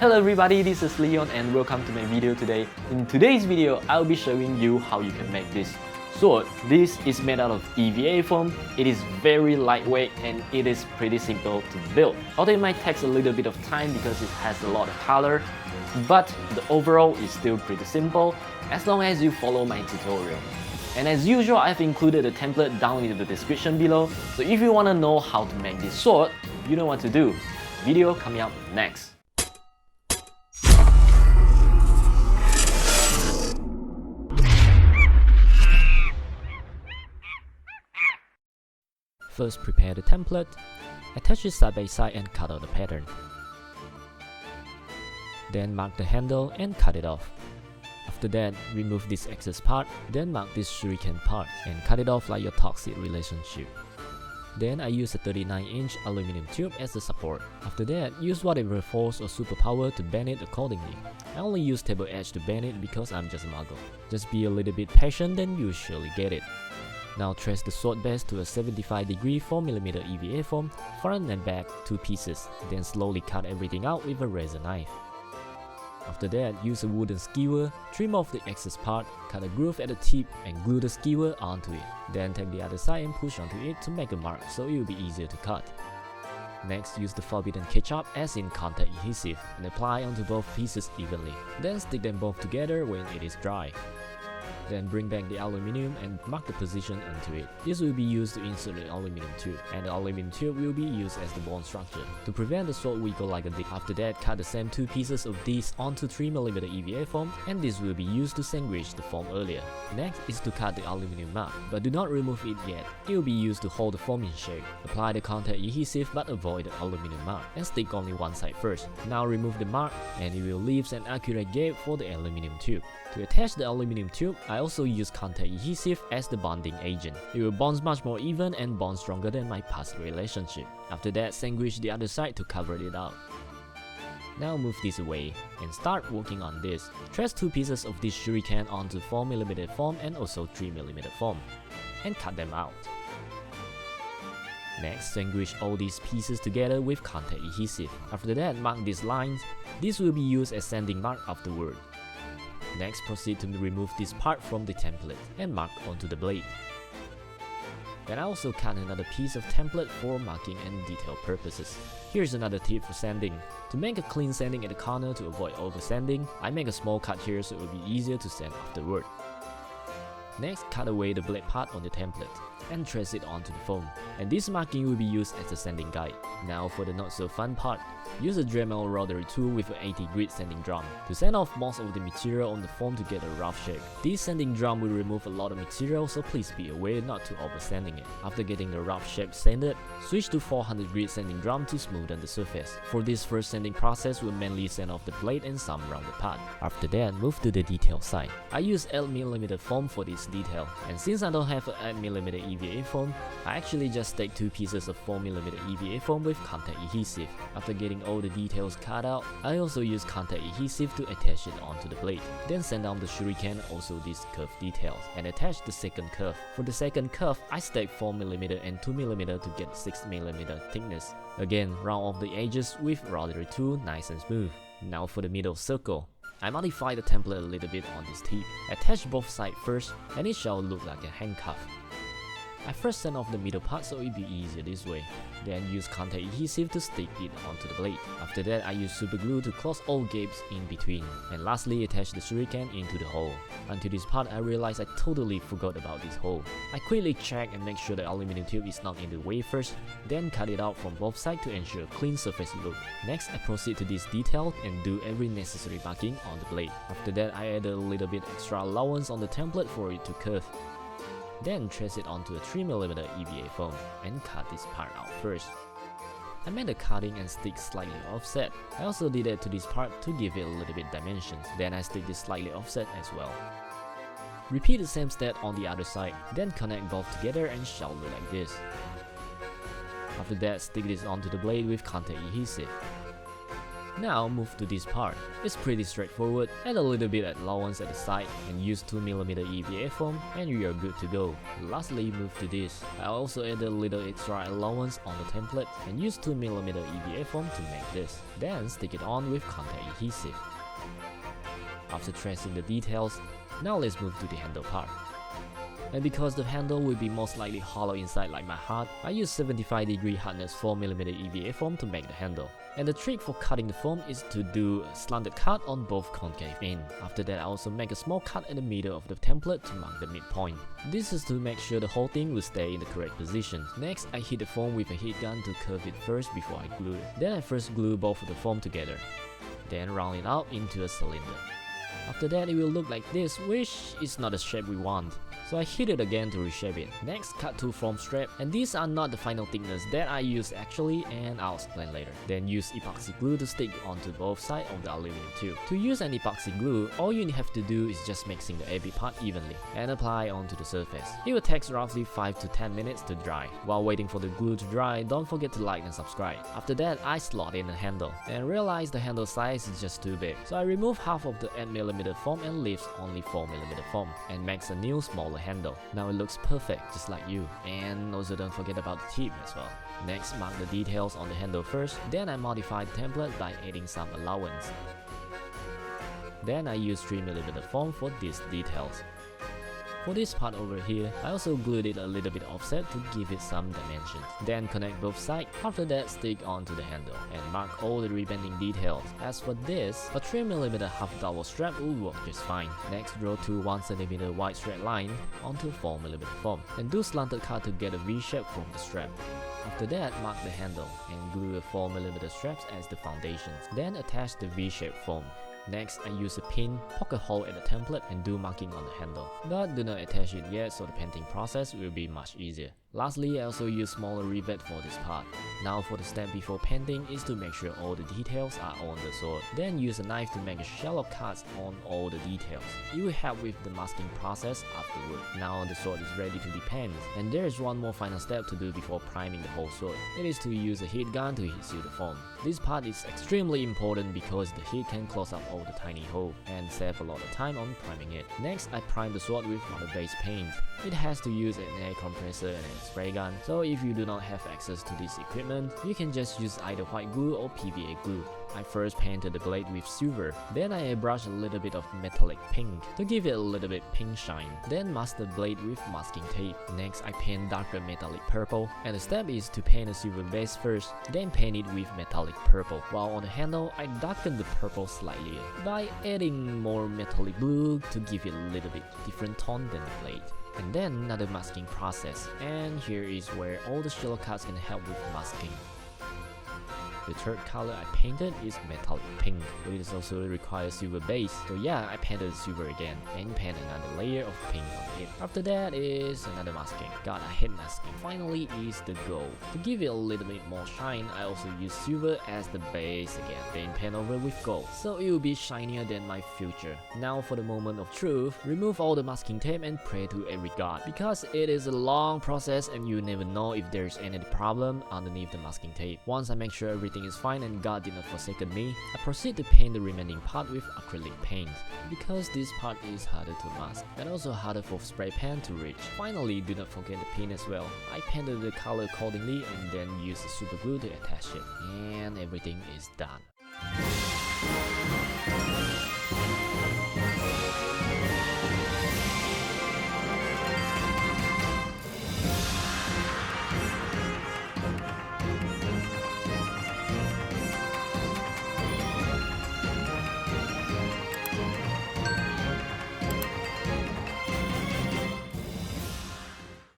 Hello everybody, this is Leon and welcome to my video today. In today's video, I'll be showing you how you can make this sword. This is made out of EVA foam. It is very lightweight and it is pretty simple to build. Although it might take a little bit of time because it has a lot of color, but the overall is still pretty simple as long as you follow my tutorial. And as usual, I've included a template down in the description below, so if you want to know how to make this sword, you know what to do. Video coming up next. First, prepare the template, attach it side by side and cut out the pattern. Then mark the handle and cut it off. After that, remove this excess part, then mark this shuriken part and cut it off like your toxic relationship. Then I use a 39-inch aluminum tube as the support. After that, use whatever force or superpower to bend it accordingly. I only use table edge to bend it because I'm just a muggle. Just be a little bit patient, then you surely get it. Now trace the sword base to a 75° 4mm EVA foam, front and back 2 pieces, then slowly cut everything out with a razor knife. After that, use a wooden skewer, trim off the excess part, cut a groove at the tip and glue the skewer onto it. Then take the other side and push onto it to make a mark so it will be easier to cut. Next, use the forbidden ketchup as in contact adhesive and apply onto both pieces evenly. Then stick them both together when it is dry. Then bring back the aluminum and mark the position onto it. This will be used to insert the aluminum tube, and the aluminum tube will be used as the bone structure to prevent the sword wiggle like a dick. After that, cut the same 2 pieces of these onto 3mm EVA foam, and this will be used to sandwich the foam earlier. Next is to cut the aluminum mark, but do not remove it yet. It will be used to hold the foam in shape. Apply the contact adhesive but avoid the aluminum mark, and stick only one side first. Now remove the mark, and it will leave an accurate gap for the aluminum tube. To attach the aluminum tube, I also use contact adhesive as the bonding agent. It will bond much more even and bond stronger than my past relationship. After that, sandwich the other side to cover it out. Now move this away and start working on this. Trace 2 pieces of this shuriken onto 4mm foam and also 3mm foam, and cut them out. Next, sandwich all these pieces together with contact adhesive. After that, mark these lines. This will be used as sanding mark afterward. Next, proceed to remove this part from the template and mark onto the blade. Then I also cut another piece of template for marking and detail purposes. Here's another tip for sanding. To make a clean sanding at the corner to avoid over sanding, I make a small cut here so it will be easier to sand afterward. Next, cut away the blade part on the template and trace it onto the foam, and this marking will be used as a sanding guide. Now for the not so fun part, use a Dremel Rotary tool with an 80 grit sanding drum to sand off most of the material on the foam to get a rough shape. This sanding drum will remove a lot of material, so please be aware not to over sanding it. After getting the rough shape sanded, switch to 400 grit sanding drum to smoothen the surface. For this first sanding process, we'll mainly sand off the blade and some rounded part. After that, move to the detail side. I use 8mm foam for this detail, and since I don't have an 8mm EVA foam, I actually just take 2 pieces of 4mm EVA foam with contact adhesive. After getting all the details cut out, I also use contact adhesive to attach it onto the blade. Then sand down the shuriken, also these curve details, and attach the second curve. For the second curve, I stack 4mm and 2mm to get 6mm thickness. Again, round off the edges with Rotary tool, nice and smooth. Now for the middle circle. I modify the template a little bit on this tip. Attach both sides first, and it shall look like a handcuff. I first sand off the middle part so it'll be easier this way. Then use contact adhesive to stick it onto the blade. After that, I use super glue to close all gaps in between. And lastly, attach the shuriken into the hole. Until this part, I realized I totally forgot about this hole. I quickly check and make sure the aluminum tube is not in the way first, then cut it out from both sides to ensure a clean surface look. Next, I proceed to this detail and do every necessary marking on the blade. After that, I add a little bit extra allowance on the template for it to curve. Then trace it onto a 3mm EVA foam and cut this part out first. I made the cutting and stick slightly offset. I also did that to this part to give it a little bit dimensions. Then I stick this slightly offset as well. Repeat the same step on the other side, then connect both together and shall look like this. After that, stick this onto the blade with contact adhesive. Now move to this part. It's pretty straightforward. Add a little bit allowance at the side and use 2mm EVA foam and you are good to go. Lastly, move to this. I also added a little extra allowance on the template and use 2mm EVA foam to make this. Then stick it on with contact adhesive. After tracing the details, now let's move to the handle part. And because the handle will be most likely hollow inside like my heart, I use 75° hardness 4mm EVA foam to make the handle. And the trick for cutting the foam is to do a slanted cut on both concave ends. After that, I also make a small cut in the middle of the template to mark the midpoint. This is to make sure the whole thing will stay in the correct position. Next, I heat the foam with a heat gun to curve it first before I glue it. Then I first glue both of the foam together. Then round it out into a cylinder. After that, it will look like this, which is not the shape we want. So I heat it again to reshape it. Next, cut 2 foam straps, and these are not the final thickness that I use actually, and I'll explain later. Then use epoxy glue to stick onto both sides of the aluminum tube. To use an epoxy glue, all you have to do is just mixing the AB part evenly and apply onto the surface. It will take roughly 5 to 10 minutes to dry. While waiting for the glue to dry, don't forget to like and subscribe. After that, I slot in the handle and realized the handle size is just too big. So I remove half of the 8mm foam and leaves only 4mm foam and makes a new smaller handle. Now it looks perfect, just like you. And also don't forget about the tip as well. Next, mark the details on the handle first, then I modify the template by adding some allowance. Then I use 3mm foam for these details. For this part over here, I also glued it a little bit offset to give it some dimensions. Then connect both sides. After that, stick onto the handle and mark all the rebending details. As for this, a 3mm half dowel strap will work just fine. Next, draw 2 1cm wide straight lines onto 4mm foam and do slanted cut to get a V shape from the strap. After that, mark the handle and glue a 4mm straps as the foundations. Then attach the V-shaped foam. Next, I use a pin, poke a hole at the template and do marking on the handle. But do not attach it yet so the painting process will be much easier. Lastly, I also use smaller rivet for this part. Now for the step before painting is to make sure all the details are on the sword. Then use a knife to make a shallow cuts on all the details. It will help with the masking process afterward. Now the sword is ready to be painted. And there is one more final step to do before priming the whole sword. It is to use a heat gun to heat seal the foam. This part is extremely important because the heat can close up all the tiny holes and save a lot of time on priming it. Next, I prime the sword with water-based paint. It has to use an air compressor and a spray gun, so if you do not have access to this equipment, you can just use either white glue or PVA glue. I first painted the blade with silver, then I airbrushed a little bit of metallic pink to give it a little bit pink shine, then mask the blade with masking tape. Next, I paint darker metallic purple, and the step is to paint a silver base first, then paint it with metallic purple. While on the handle, I darken the purple slightly by adding more metallic blue to give it a little bit different tone than the blade. And then another masking process, and here is where all the shallow cuts can help with masking. The third color I painted is metallic pink, but it also requires silver base, so yeah, I painted silver again and paint another layer of pink on it. After that is another masking. God, I hate masking. Finally is the gold. To give it a little bit more shine, I also use silver as the base again, then paint over with gold, so it will be shinier than my future. Now for the moment of truth, remove all the masking tape and pray to every god, because it is a long process and you never know if there is any problem underneath the masking tape. Once I make sure everything is fine and God did not forsake me, I proceed to paint the remaining part with acrylic paint, because this part is harder to mask and also harder for spray paint to reach. Finally, do not forget the pin as well. I painted the color accordingly and then used the super glue to attach it, and everything is done.